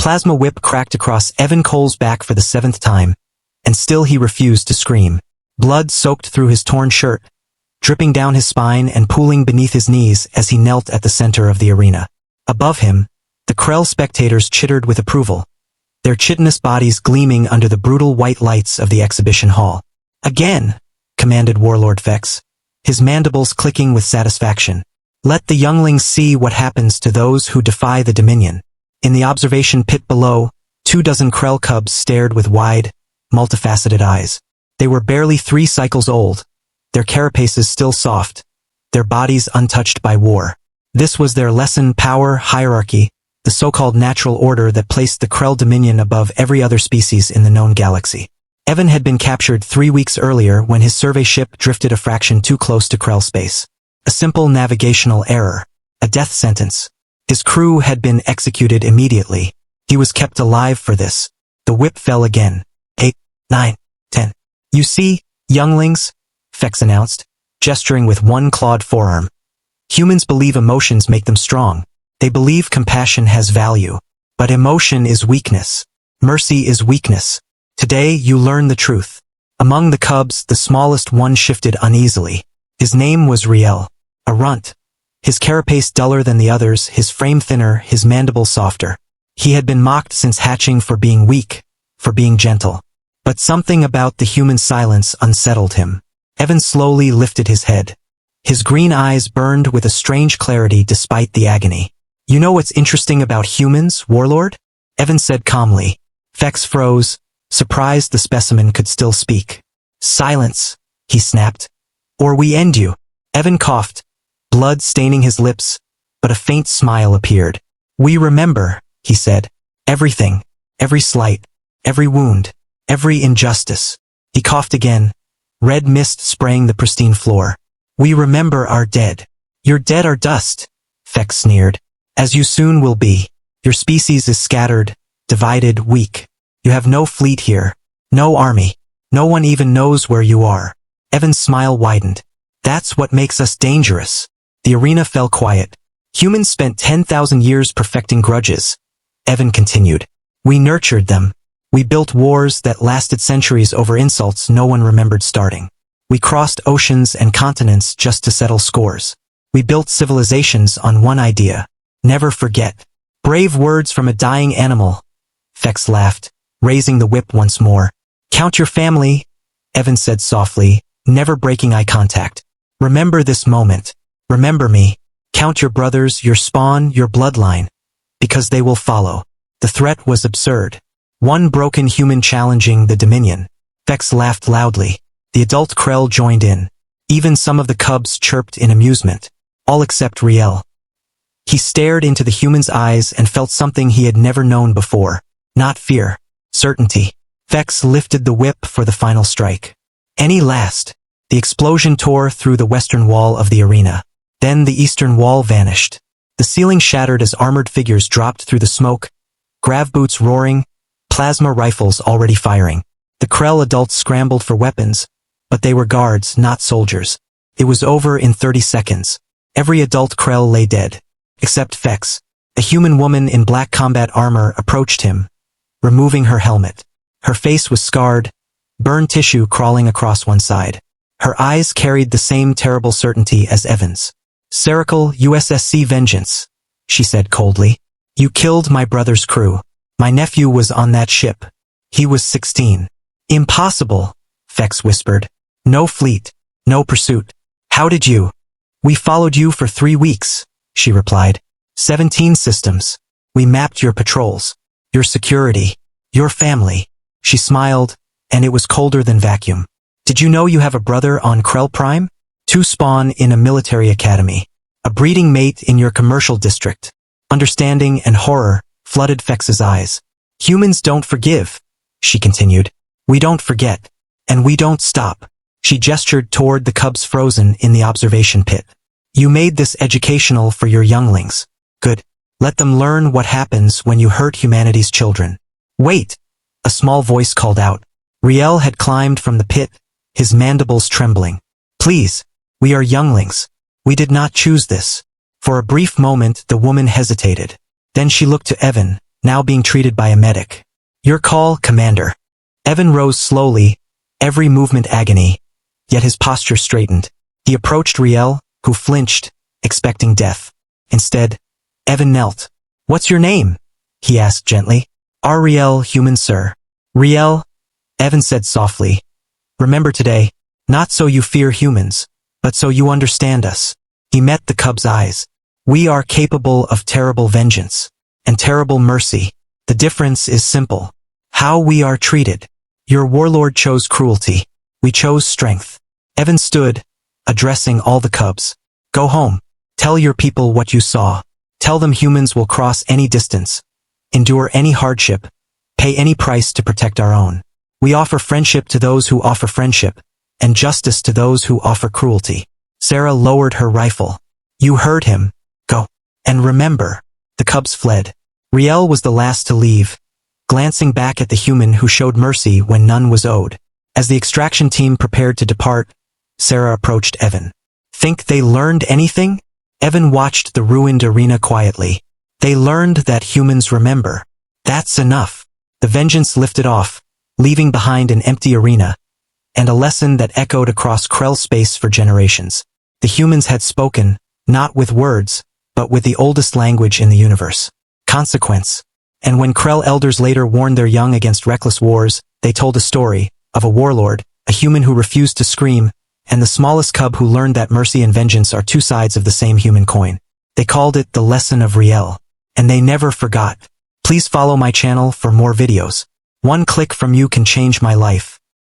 plasma whip cracked across Evan Cole's back for the 7th time, and still he refused to scream. Blood soaked through his torn shirt, dripping down his spine and pooling beneath his knees as he knelt at the center of the arena. Above him, the Krelll spectators chittered with approval, their chitinous bodies gleaming under the brutal white lights of the exhibition hall. "Again!" commanded Warlord Vex, his mandibles clicking with satisfaction. "Let the younglings see what happens to those who defy the Dominion." In the observation pit below, 24 Krell cubs stared with wide, multifaceted eyes. They were barely 3 cycles old, their carapaces still soft, their bodies untouched by war. This was their lesson: power, hierarchy, the so-called natural order that placed the Krelll Dominion above every other species in the known galaxy. Evan had been captured 3 weeks earlier when his survey ship drifted a fraction too close to Krell space. A simple navigational error, a death sentence. His crew had been executed immediately. He was kept alive for this. The whip fell again. 8, 9, 10. "You see, younglings," Vex announced, gesturing with one clawed forearm. "Humans believe emotions make them strong. They believe compassion has value. But emotion is weakness. Mercy is weakness. Today you learn the truth." Among the cubs, the smallest one shifted uneasily. His name was Riel, a runt. His carapace duller than the others, his frame thinner, his mandibles softer. He had been mocked since hatching for being weak, for being gentle. But something about the human silence unsettled him. Evan slowly lifted his head. His green eyes burned with a strange clarity despite the agony. "You know what's interesting about humans, Warlord?" Evan said calmly. Vex froze, surprised the specimen could still speak. "Silence," he snapped. "Or we end you." Evan coughed, blood staining his lips, but a faint smile appeared. "We remember," he said. "Everything, every slight, every wound, every injustice." He coughed again, red mist spraying the pristine floor. "We remember our dead." "Your dead are dust," Vex sneered. "As you soon will be. Your species is scattered, divided, weak. You have no fleet here, no army. No one even knows where you are." Evan's smile widened. "That's what makes us dangerous." The arena fell quiet. "Humans spent 10,000 years perfecting grudges," Evan continued. "We nurtured them. We built wars that lasted centuries over insults no one remembered starting. We crossed oceans and continents just to settle scores. We built civilizations on one idea: never forget." "Brave words from a dying animal," Vex laughed, raising the whip once more. "Count your family," Evan said softly, never breaking eye contact. "Remember this moment. Remember me. Count your brothers, your spawn, your bloodline. Because they will follow." The threat was absurd. One broken human challenging the Dominion. Vex laughed loudly. The adult Krell joined in. Even some of the cubs chirped in amusement. All except Riel. He stared into the human's eyes and felt something he had never known before. Not fear. Certainty. Vex lifted the whip for the final strike. Any last. The explosion tore through the western wall of the arena. Then the eastern wall vanished. The ceiling shattered as armored figures dropped through the smoke, grav boots roaring, plasma rifles already firing. The Krell adults scrambled for weapons, but they were guards, not soldiers. It was over in 30 seconds. Every adult Krell lay dead. Except Vex. A human woman in black combat armor approached him, removing her helmet. Her face was scarred, burned tissue crawling across one side. Her eyes carried the same terrible certainty as Evan's. "Serical USSC Vengeance," she said coldly. "You killed my brother's crew. My nephew was on that ship. He was 16. "Impossible," Vex whispered. "No fleet, no pursuit. How did you?" "We followed you for 3 weeks," she replied. 17 systems. We mapped your patrols, your security, your family." She smiled, and it was colder than vacuum. "Did you know you have a brother on Krell Prime? 2 spawn in a military academy. A breeding mate in your commercial district." Understanding and horror flooded Vex's eyes. "Humans don't forgive," she continued. "We don't forget. And we don't stop." She gestured toward the cubs frozen in the observation pit. "You made this educational for your younglings. Good. Let them learn what happens when you hurt humanity's children." "Wait!" a small voice called out. Riel had climbed from the pit, his mandibles trembling. "Please, we are younglings. We did not choose this." For a brief moment the woman hesitated. Then she looked to Evan, now being treated by a medic. Your call, Commander. Evan rose slowly, every movement agony, yet his posture straightened. He approached Riel, who flinched, expecting death. Instead, Evan knelt. What's your name? He asked gently. Riel, human sir. Riel, Evan said softly. Remember today, not so you fear humans, but so you understand us. He met the cub's eyes. We are capable of terrible vengeance and terrible mercy. The difference is simple. How we are treated. Your warlord chose cruelty. We chose strength. Evan stood, addressing all the cubs. Go home. Tell your people what you saw. Tell them humans will cross any distance, endure any hardship, pay any price to protect our own. We offer friendship to those who offer friendship, and justice to those who offer cruelty. Sarah lowered her rifle. You heard him. Go. And remember. The cubs fled. Riel was the last to leave, glancing back at the human who showed mercy when none was owed. As the extraction team prepared to depart, Sarah approached Evan. Think they learned anything? Evan watched the ruined arena quietly. They learned that humans remember. That's enough. The vengeance lifted off, leaving behind an empty arena, and a lesson that echoed across Krell space for generations. The humans had spoken, not with words, but with the oldest language in the universe. Consequence. And when Krell elders later warned their young against reckless wars, they told a story of a warlord, a human who refused to scream, and the smallest cub who learned that mercy and vengeance are two sides of the same human coin. They called it the lesson of Riel. And they never forgot. Please follow my channel for more videos. One click from you can change my life.